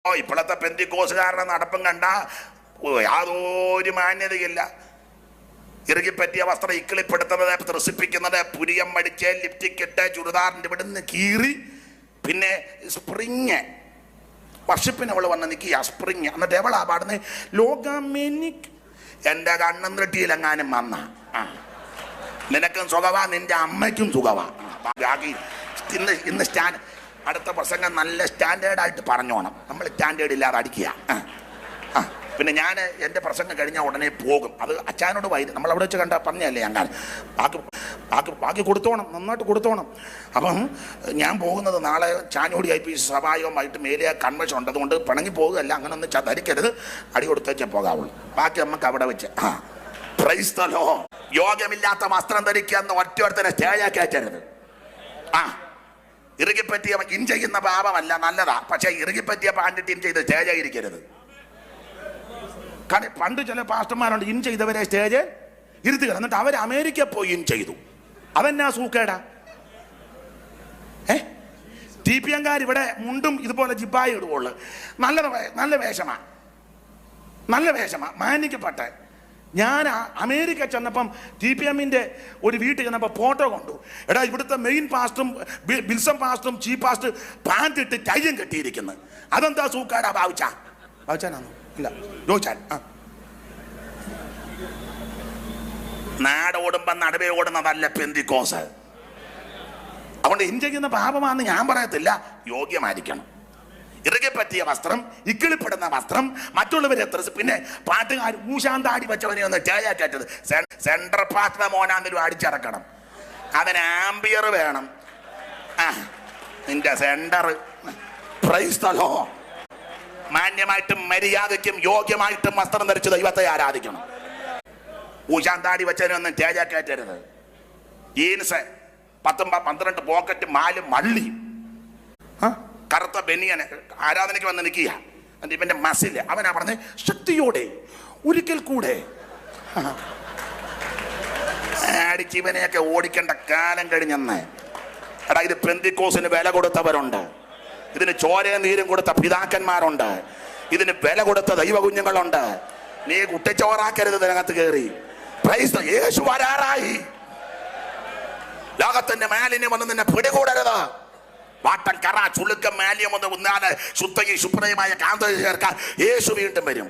ഇപ്പോഴത്തെ പെന്തിക്കോസുകാരുടെ നടപ്പും കണ്ട യാതൊരു മാന്യതയില്ല. ഇറുകിപ്പറ്റിയ വസ്ത്രം ഇക്കിളിപ്പെടുത്തുന്നത്, ത്രസിപ്പിക്കുന്നത്, പുരിയം മടിച്ച് ലിപ്റ്റിക് ഇട്ട് ചുരിദാറിൻ്റെ ഇവിടുന്ന് കീറി, പിന്നെ സ്പ്രിങ് വർഷിപ്പിന് അവൾ വന്ന് നിൽക്കുക സ്പ്രിങ്. എന്നിട്ട് എവളാ പാടുന്നത്? ലോകമെനിക്ക് എൻ്റെ കണ്ണും നെട്ടിയിലെങ്ങാനും വന്ന നിനക്കും സുഖവാ, നിന്റെ അമ്മയ്ക്കും സുഖവാ. ഇന്ന് അടുത്ത പ്രസംഗം നല്ല സ്റ്റാൻഡേർഡായിട്ട് പറഞ്ഞോണം. നമ്മൾ സ്റ്റാൻഡേർഡ് ഇല്ലാതെ അടിക്കുക. പിന്നെ ഞാൻ എൻ്റെ പ്രസംഗം കഴിഞ്ഞാൽ ഉടനെ പോകും. അത് അച്ഛനോട് നമ്മൾ അവിടെ വെച്ച് കണ്ട പറഞ്ഞല്ലേ ഞാൻ ബാക്കി കൊടുത്തോണം, നന്നായിട്ട് കൊടുത്തോണം. അപ്പം ഞാൻ പോകുന്നത് നാളെ ചാഞ്ഞോടി IPC സഭായോഗമായിട്ട് മേലെ കൺവെൻഷൻ ഉണ്ട്. അതുകൊണ്ട് പിണങ്ങി പോകുകയല്ല, അങ്ങനെ ഒന്ന് ധരിക്കരുത്, അടി കൊടുത്തേച്ചേ പോകാവുള്ളൂ. ബാക്കി നമുക്ക് അവിടെ വെച്ച് പ്രൈസ് ദി ലോർഡ്. യോഗ്യമില്ലാത്ത വസ്ത്രം ധരിക്കുക ഒറ്റ സ്റ്റേജാ കയറ്റരുത്. ഇറുകിപ്പറ്റിയ ഇൻ ചെയ്യുന്ന പാപമല്ല, നല്ലതാ. പക്ഷെ ഇറുകിപ്പറ്റിയ പാൻഡിറ്റ് ഇൻ ചെയ്ത് സ്റ്റേജായിരിക്കരുത്. കാരണം പണ്ട് ചില പാസ്റ്റർമാരുണ്ട് ഇൻ ചെയ്തവരെ സ്റ്റേജ് ഇരുത്തുക, എന്നിട്ട് അവർ അമേരിക്ക പോയി ഇൻ ചെയ്തു. അതെന്നാ സൂക്കേടാ? TPM-കാർ ഇവിടെ മുണ്ടും ഇതുപോലെ ജിപ്പായി ഇടുവുള്ളു. നല്ല വേഷമാ, മാനിക്കപ്പെട്ടെ. ഞാൻ അമേരിക്ക ചെന്നപ്പം TPM-ന്റെ ഒരു വീട്ടിൽ ചെന്നപ്പോൾ ഫോട്ടോ കൊണ്ടു. എടാ, ഇവിടുത്തെ മെയിൻ പാസ്റ്ററും ബിൽസം പാസ്റ്ററും ചീഫ് പാസ്റ്റർ പാൻറ് ഇട്ട് ടൈയും കെട്ടിയിരിക്കുന്നത്. അതെന്താ സൂക്കാടാ? ബാവുച്ചാനാണോ? ഇല്ല, ജോച്ചാൻ. നാടോടുമ്പം നടുവേ ഓടുന്നതല്ല പെന്തിക്കോസ്. അതുകൊണ്ട് ഇൻ ചെയ്യുന്ന പാപമാണെന്ന് ഞാൻ പറയത്തില്ല, യോഗ്യമായിരിക്കണം. ഇറുകെ പറ്റിയ വസ്ത്രം, ഇക്കിളിപ്പെടുന്ന വസ്ത്രം, മറ്റുള്ളവരെ പിന്നെ പാട്ടുകാർ ഊശാന്താടി വെച്ചവനെ ഒന്ന് ചേയാറ്റത്. Central pastor മോനാന്തരം അടിച്ചിറക്കണം. അതിന് ആംബിയർ വേണം. നിന്റെ സെന്റർ. Praise the lord. മാന്യമായിട്ടും മര്യാദയ്ക്കും യോഗ്യമായിട്ടും വസ്ത്രം ധരിച്ച് ദൈവത്തെ ആരാധിക്കണം. ഊശാന്താടി വെച്ചതിനൊന്നും ചേയാറ്റരുത്. ജീൻസ് 12 പോക്കറ്റ്, 4 മള്ളി, കറുത്ത ബനിയന് ആരാധനയ്ക്ക് വന്ന് നിൽക്കുക. എന്നിട്ട് ഇവന്റെ മസില് അവനാ പറഞ്ഞ് ശക്തിയോടെ ഒരിക്കൽ കൂടെ അടിച്ച് ഇവനെയൊക്കെ ഓടിക്കേണ്ട കാലം കഴിഞ്ഞെന്ന്. എടാ, ഇത് പെന്തിക്കോസിന് വില കൊടുത്തവരുണ്ട്, ഇതിന് ചോരയും നീരും കൊടുത്ത പിതാക്കന്മാരുണ്ട്, ഇതിന് വില കൊടുത്ത ദൈവകുഞ്ഞുങ്ങളുണ്ട്. നീ കുട്ടിച്ചോറാക്കരുത് ഇതിനകത്ത് കയറി. പ്രൈസ് യേശു വരാറായി. ലോകത്തിന്റെ മാലിന്യം വന്ന് നിന്നെ പിടികൂടരുത്. വാട്ടം, കറ, ചുളുക്കം, മാലിന്യം ഒന്ന് ഉന്നാല് ശുദ്ധയും ശുഭ്രയുമായ കാന്ത ചേർക്കാൻ യേശു വീണ്ടും വരും.